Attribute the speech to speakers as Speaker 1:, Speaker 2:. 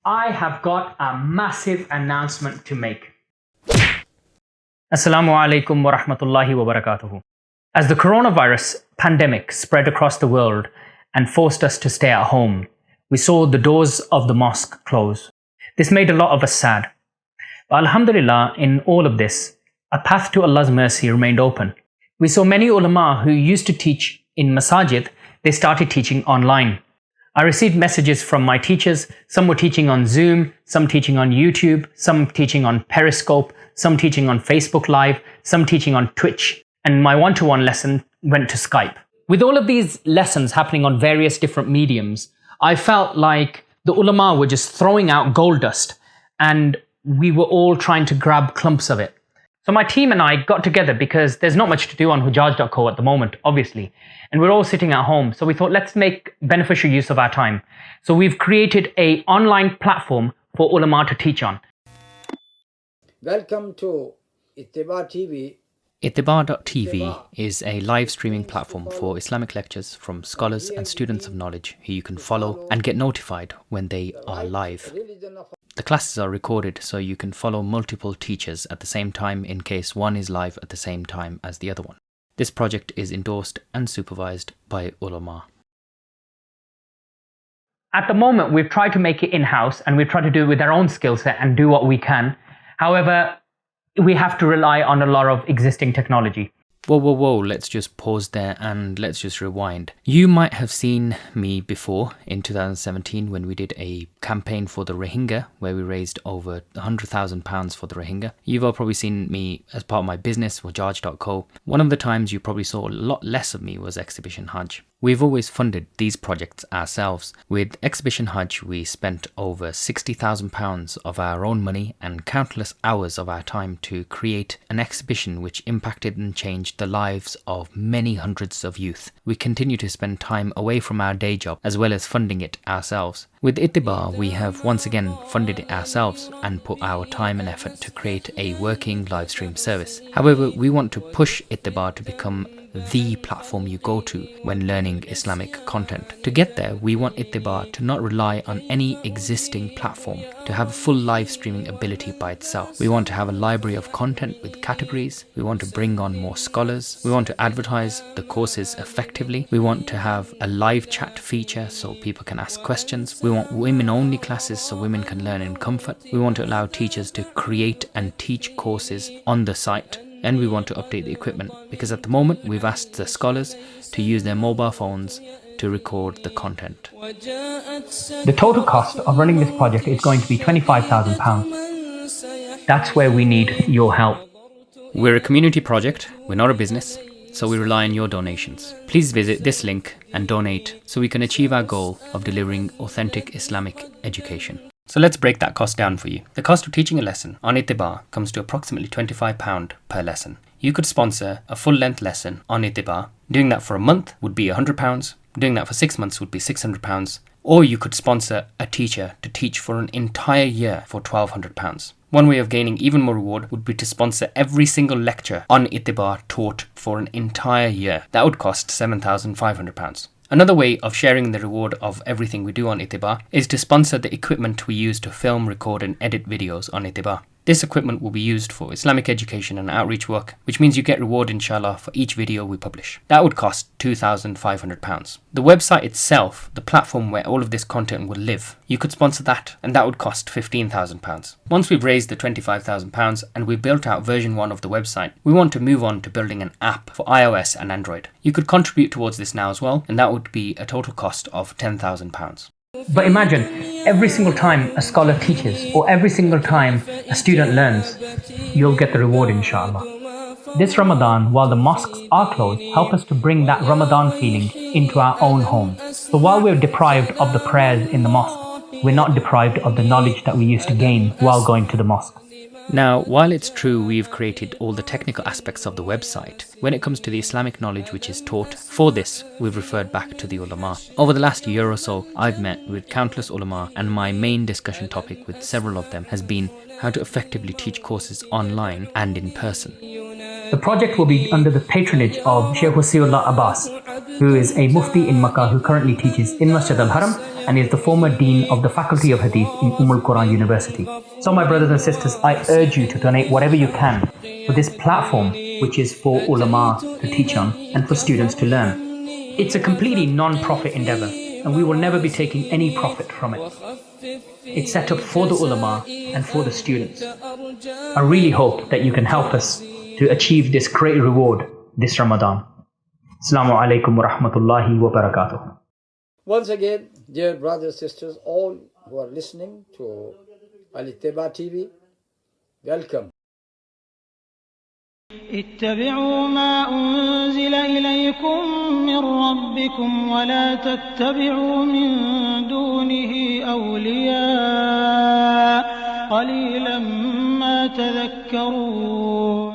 Speaker 1: I have got a massive announcement to make. Assalamu alaikum wa rahmatullahi wa barakatuhu. As the coronavirus pandemic spread across the world and forced us to stay at home, we saw the doors of the mosque close. This made a lot of us sad. But alhamdulillah, in all of this, a path to Allah's mercy remained open. We saw many ulama who used to teach in masajid, they started teaching online. I received messages from my teachers. Some were teaching on Zoom, some teaching on YouTube, some teaching on Periscope, some teaching on Facebook Live, some teaching on Twitch. And my one-to-one lesson went to Skype. With all of these lessons happening on various different mediums, I felt like the ulama were just throwing out gold dust and we were all trying to grab clumps of it. So my team and I got together because there's not much to do on hujaj.co at the moment, obviously. And we're all sitting at home. So we thought, let's make beneficial use of our time. So we've created an online platform for ulama to teach on.
Speaker 2: Welcome to Ittiba TV.
Speaker 3: Ittiba.tv is a live streaming platform for Islamic lectures from scholars and students of knowledge who you can follow and get notified when they are live. The classes are recorded so you can follow multiple teachers at the same time in case one is live at the same time as the other one. This project is endorsed and supervised by ulama.
Speaker 1: At the moment, we've tried to make it in-house and we've tried to do it with our own skill set and do what we can. However, we have to rely on a lot of existing technology.
Speaker 3: Whoa, let's just pause there and let's just rewind. You might have seen me before in 2017 when we did a campaign for the Rohingya where we raised over £100,000 for the Rohingya. You've all probably seen me as part of my business, hujaj.co. One of the times you probably saw a lot less of me was Exhibition Hajj. We've always funded these projects ourselves. With Exhibition Hajj, we spent over £60,000 of our own money and countless hours of our time to create an exhibition which impacted and changed the lives of many hundreds of youth. We continue to spend time away from our day job as well as funding it ourselves. With Ittiba, we have once again funded it ourselves and put our time and effort to create a working live stream service. However, we want to push Ittiba to become the platform you go to when learning Islamic content. To get there, we want Ittiba to not rely on any existing platform, to have a full live streaming ability by itself. We want to have a library of content with categories. We want to bring on more scholars. We want to advertise the courses effectively. We want to have a live chat feature so people can ask questions. We want women-only classes so women can learn in comfort. We want to allow teachers to create and teach courses on the site. And we want to update the equipment because at the moment we've asked the scholars to use their mobile phones to record the content.
Speaker 1: The total cost of running this project is going to be £25,000. That's where we need your help.
Speaker 3: We're a community project, we're not a business, so we rely on your donations. Please visit this link and donate so we can achieve our goal of delivering authentic Islamic education. So let's break that cost down for you. The cost of teaching a lesson on Ittiba comes to approximately £25 per lesson. You could sponsor a full-length lesson on Ittiba. Doing that for a month would be £100. Doing that for 6 months would be £600. Or you could sponsor a teacher to teach for an entire year for £1,200. One way of gaining even more reward would be to sponsor every single lecture on Ittiba taught for an entire year. That would cost £7,500. Another way of sharing the reward of everything we do on Ittiba is to sponsor the equipment we use to film, record and edit videos on Ittiba. This equipment will be used for Islamic education and outreach work, which means you get reward inshallah for each video we publish. That would cost £2,500. The website itself, the platform where all of this content will live, you could sponsor that and that would cost £15,000. Once we've raised the £25,000 and we've built out version 1 of the website, we want to move on to building an app for iOS and Android. You could contribute towards this now as well and that would be a total cost of £10,000.
Speaker 1: But imagine, every single time a scholar teaches or every single time a student learns, you'll get the reward inshallah. This Ramadan, while the mosques are closed, help us to bring that Ramadan feeling into our own homes. So while we're deprived of the prayers in the mosque, we're not deprived of the knowledge that we used to gain while going to the mosque.
Speaker 3: Now, while it's true we've created all the technical aspects of the website, when it comes to the Islamic knowledge which is taught, for this we've referred back to the ulama. Over the last year or so, I've met with countless ulama and my main discussion topic with several of them has been how to effectively teach courses online and in person.
Speaker 1: The project will be under the patronage of Sheikh Wasiullah Abbas, who is a mufti in Makkah who currently teaches in Masjid al-Haram and is the former Dean of the Faculty of Hadith in Quran University. So my brothers and sisters, I urge you to donate whatever you can for this platform, which is for ulama to teach on and for students to learn. It's a completely non-profit endeavor, and we will never be taking any profit from it. It's set up for the ulama and for the students. I really hope that you can help us to achieve this great reward this Ramadan. Assalamu alaikum wa rahmatullahi wa barakatuh.
Speaker 2: Once again, dear brothers and sisters, all who are listening to Al-Ittiba TV, welcome.
Speaker 4: اتبعوا ما أنزل إليكم من ربكم ولا تتبعوا من دونه أولياء قليلا ما تذكرون